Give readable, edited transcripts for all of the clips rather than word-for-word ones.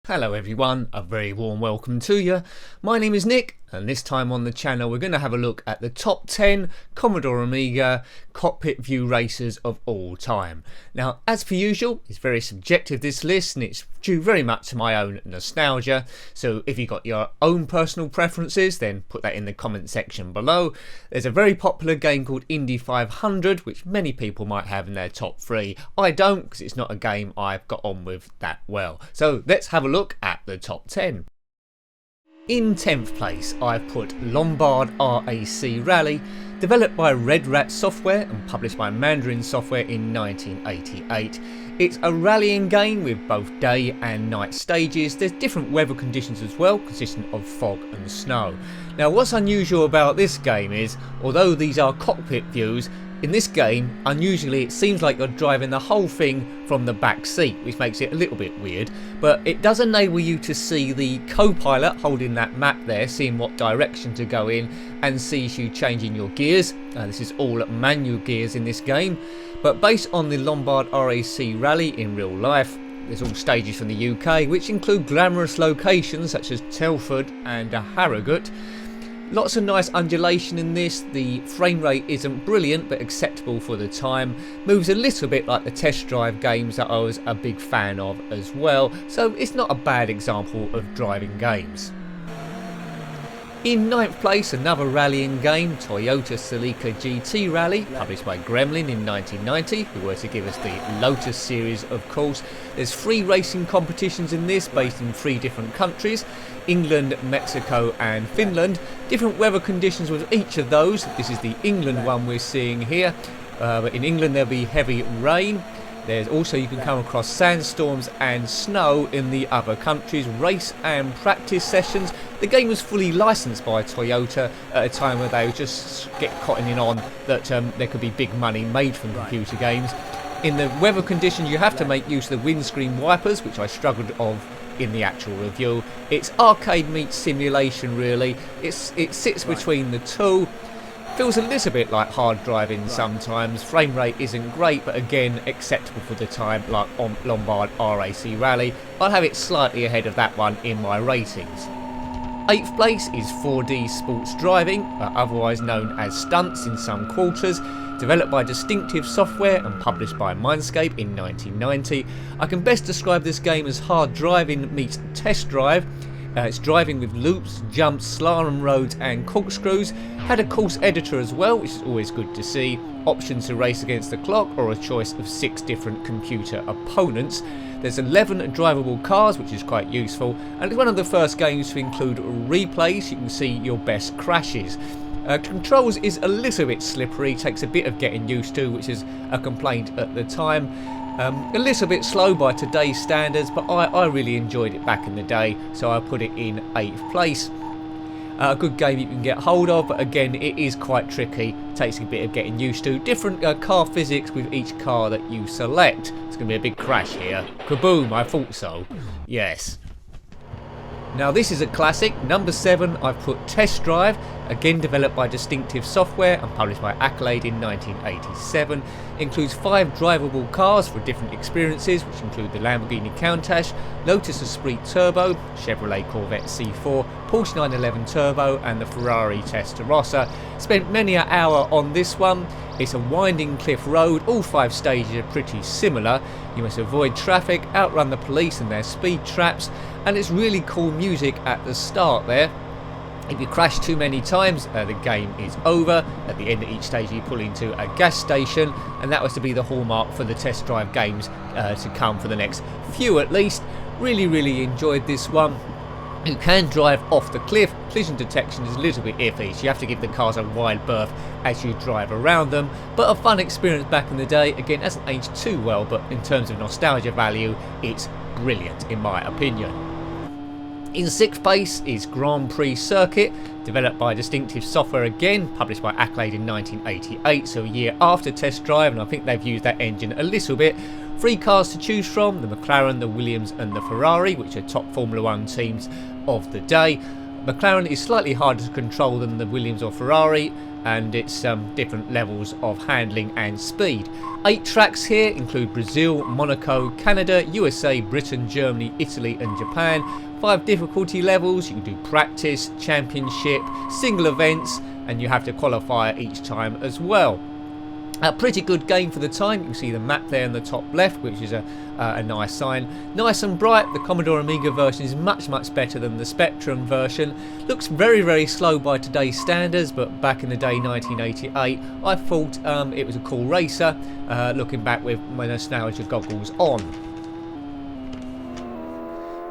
Hello everyone, a very warm welcome to you. My name is Nick, and this time on the channel we're going to have a look at the top 10 Commodore Amiga cockpit view racers of all time. Now, as per usual, it's very subjective, this list, and it's due very much to my own nostalgia. So if you've got your own personal preferences, then put that in the comment section below. There's a very popular game called Indy 500, which many people might have in their top 3. I don't, because it's not a game I've got on with that well. So let's have a look at the top 10. In 10th place, I've put Lombard RAC Rally, developed by Red Rat Software and published by Mandarin Software in 1988. It's a rallying game with both day and night stages. There's different weather conditions as well, consisting of fog and snow. Now, what's unusual about this game is, although these are cockpit views, in this game, unusually, it seems like you're driving the whole thing from the back seat, which makes it a little bit weird, but it does enable you to see the co-pilot holding that map there, seeing what direction to go in, and sees you changing your gears. This is all manual gears in this game, but based on the Lombard RAC Rally in real life, there's all stages from the UK, which include glamorous locations such as Telford and Harrogate. Lots of nice undulation in this. The frame rate isn't brilliant but acceptable for the time. Moves a little bit like the test drive games that I was a big fan of as well, so it's not a bad example of driving games. In 9th place, another rallying game, Toyota Celica GT Rally, published by Gremlin in 1990, who were to give us the Lotus series, of course. There's 3 racing competitions in this, based in 3 different countries: England, Mexico and Finland. Different weather conditions with each of those. This is the England one we're seeing here, but in England there'll be heavy rain. There's also, you can come across sandstorms and snow in the other countries. Race and practice sessions. The game was fully licensed by Toyota at a time where they were just cottoning on that there could be big money made from computer games. In the weather conditions, you have to make use of the windscreen wipers, which I struggled of in the actual review. It's arcade meets simulation, really. It sits between the two. Feels a little bit like hard driving sometimes. Frame rate isn't great, but again acceptable for the time, like on Lombard RAC Rally. I'll have it slightly ahead of that one in my ratings. 8th place is 4D Sports Driving, otherwise known as Stunts in some quarters, developed by Distinctive Software and published by Mindscape in 1990. I can best describe this game as hard driving meets test drive. It's driving with loops, jumps, slalom roads and corkscrews. Had a course editor as well, which is always good to see. Options to race against the clock, or a choice of 6 different computer opponents. There's 11 drivable cars, which is quite useful, and it's one of the first games to include replays. You can see your best crashes. Controls is a little bit slippery, takes a bit of getting used to, which is a complaint at the time. A little bit slow by today's standards, but I really enjoyed it back in the day, so I put it in 8th place. A good game you can get hold of, but again it is quite tricky, takes a bit of getting used to. Different car physics with each car that you select. It's going to be a big crash here. Kaboom, I thought so. Yes. Now this is a classic. Number 7, I've put Test Drive, again developed by Distinctive Software and published by Accolade in 1987. Includes 5 drivable cars for different experiences, which include the Lamborghini Countach, Lotus Esprit Turbo, Chevrolet Corvette C4, Porsche 911 Turbo and the Ferrari Testarossa. Spent many an hour on this one. It's a winding cliff road. All 5 stages are pretty similar. You must avoid traffic, outrun the police and their speed traps, and it's really cool music at the start there. If you crash too many times, the game is over. At the end of each stage you pull into a gas station, and that was to be the hallmark for the test drive games to come for the next few at least. Really enjoyed this one. You can drive off the cliff. Collision detection is a little bit iffy, so you have to give the cars a wide berth as you drive around them, but a fun experience back in the day. Again, hasn't aged too well, but in terms of nostalgia value, it's brilliant in my opinion. In 6th place is Grand Prix Circuit, developed by Distinctive Software again, published by Accolade in 1988, so a year after Test Drive, and I think they've used that engine a little bit. 3 cars to choose from: the McLaren, the Williams and the Ferrari, which are top Formula 1 teams of the day. McLaren is slightly harder to control than the Williams or Ferrari, and it's different levels of handling and speed. 8 tracks here include Brazil, Monaco, Canada, USA, Britain, Germany, Italy and Japan. 5 difficulty levels. You can do practice, championship, single events, and you have to qualify each time as well. A pretty good game for the time. You can see the map there in the top left, which is a nice sign. Nice and bright. The Commodore Amiga version is much better than the Spectrum version. Looks very slow by today's standards, but back in the day, 1988, I thought it was a cool racer, looking back with my nostalgia goggles on.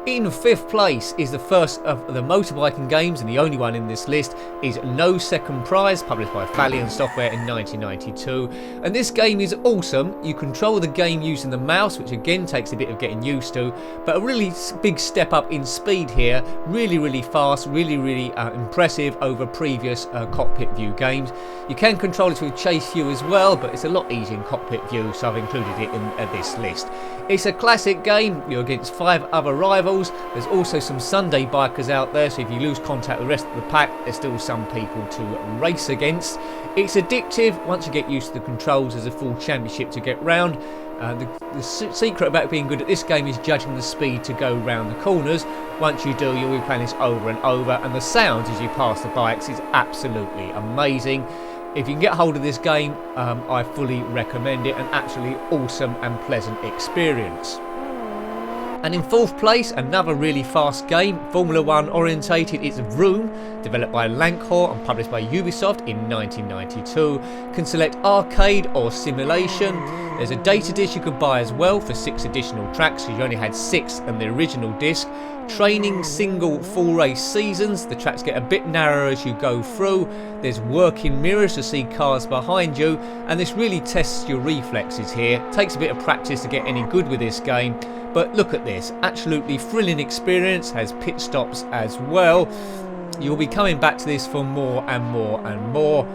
In 5th place is the first of the motorbiking games, and the only one in this list is No Second Prize, published by Valiant Software in 1992. And this game is awesome. You control the game using the mouse, which again takes a bit of getting used to, but a really big step up in speed here. Really fast, really impressive over previous cockpit view games. You can control it with chase view as well, but it's a lot easier in cockpit view, so I've included it in this list. It's a classic game. You're against 5 other rivals. There's also some Sunday bikers out there, so if you lose contact with the rest of the pack, there's still some people to race against. It's addictive. Once you get used to the controls, there's a full championship to get round. The secret about being good at this game is judging the speed to go round the corners. Once you do, you'll be playing this over and over, and the sound as you pass the bikes is absolutely amazing. If you can get hold of this game, I fully recommend it. An absolutely awesome and pleasant experience. And in 4th place, another really fast game, Formula 1 orientated. It's Vroom, developed by Lankhor and published by Ubisoft in 1992. Can select arcade or simulation. There's a data disc you could buy as well for 6 additional tracks, so you only had 6 on the original disc. Training, single, full race seasons. The tracks get a bit narrower as you go through. There's working mirrors to see cars behind you, and this really tests your reflexes here. Takes a bit of practice to get any good with this game, but look at this, absolutely thrilling experience. Has pit stops as well. You'll be coming back to this for more and more.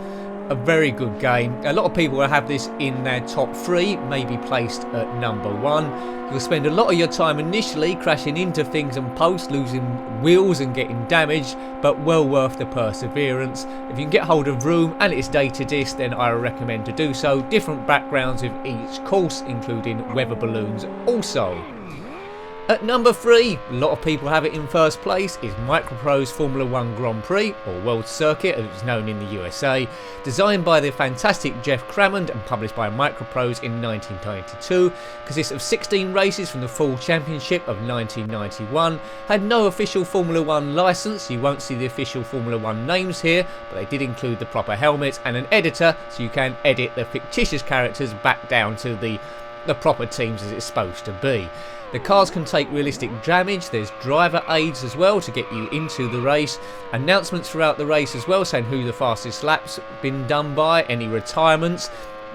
A very good game. A lot of people will have this in their top 3, maybe placed at number 1. You'll spend a lot of your time initially crashing into things and posts, losing wheels and getting damaged, but well worth the perseverance. If you can get hold of Vroom and its data disc, then I recommend to do so. Different backgrounds with each course, including weather balloons also. At number 3, a lot of people have it in first place, is Microprose Formula 1 Grand Prix, or World Circuit as it's known in the USA. Designed by the fantastic Jeff Crammond and published by Microprose in 1992. Consists of 16 races from the full championship of 1991. Had no official Formula 1 licence. You won't see the official Formula 1 names here, but they did include the proper helmets and an editor, so you can edit the fictitious characters back down to the proper teams as it's supposed to be. The cars can take realistic damage. There's driver aids as well to get you into the race. Announcements throughout the race as well, saying who the fastest lap's been done by, any retirements.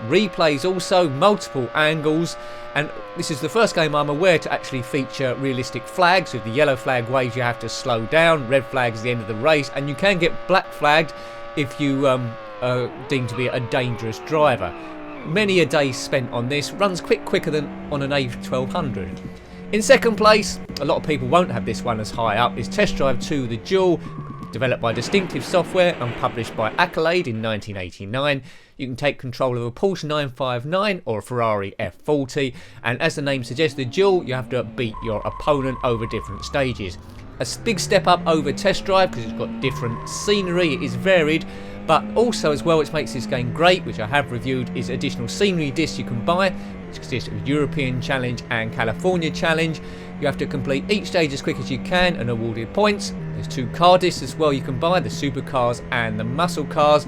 Replays also, multiple angles, and this is the first game I'm aware to actually feature realistic flags. With the yellow flag waves you have to slow down, red flag is the end of the race, and you can get black flagged if you are deemed to be a dangerous driver. Many a day spent on this. Runs quicker than on an A1200. In second place, a lot of people won't have this one as high up, is Test Drive 2 the Joule, developed by Distinctive Software and published by Accolade in 1989. You can take control of a Porsche 959 or a Ferrari F40, and as the name suggests, the Joule, you have to beat your opponent over different stages. A big step up over Test Drive because it's got different scenery, it is varied, but also as well, which makes this game great, which I have reviewed, is additional scenery discs you can buy, which consists of European Challenge and California Challenge. You have to complete each stage as quick as you can and awarded points. There's 2 car discs as well you can buy, the supercars and the muscle cars.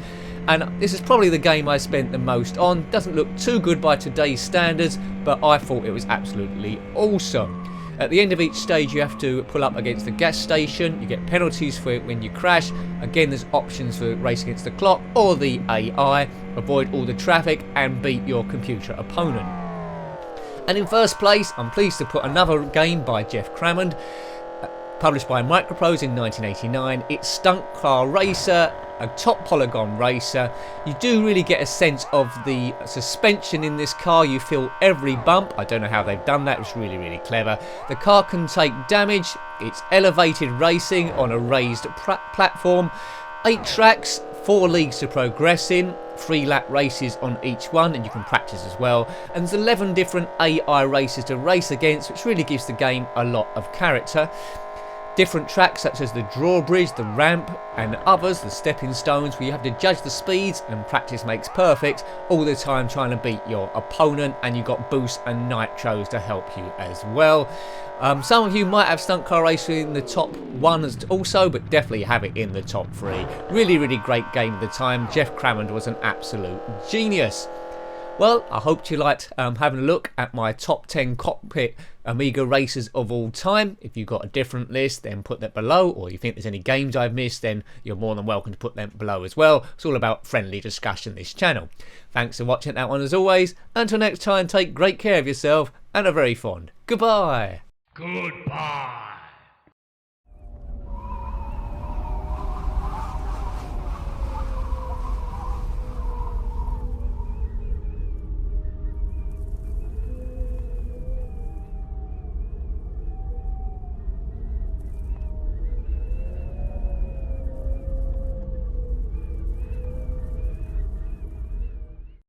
And this is probably the game I spent the most on. Doesn't look too good by today's standards, but I thought it was absolutely awesome. At the end of each stage you have to pull up against the gas station. You get penalties for it when you crash. Again, there's options for race against the clock or the AI. Avoid all the traffic and beat your computer opponent. And in first place, I'm pleased to put another game by Jeff Crammond, published by Microprose in 1989. It's Stunt Car Racer. a top polygon racer. You do really get a sense of the suspension in this car. You feel every bump. I don't know how they've done that. It's really, really clever. The car can take damage. It's elevated racing on a raised platform. 8 tracks, 4 leagues to progress in, 3 lap races on each one, and you can practice as well. And there's 11 different AI races to race against, which really gives the game a lot of character. Different tracks such as the drawbridge, the ramp, and others, the stepping stones, where you have to judge the speeds, and practice makes perfect, all the time trying to beat your opponent, and you've got boosts and nitros to help you as well. Some of you might have Stunt Car Racer in the top 1 also, but definitely have it in the top 3. Really, really great game at the time. Jeff Crammond was an absolute genius. Well, I hope you liked having a look at my top 10 cockpit Amiga racers of all time. If you've got a different list, then put that below, or you think there's any games I've missed, then you're more than welcome to put them below as well. It's all about friendly discussion, this channel. Thanks for watching that one as always. Until next time, take great care of yourself and are very fond. Goodbye. Goodbye.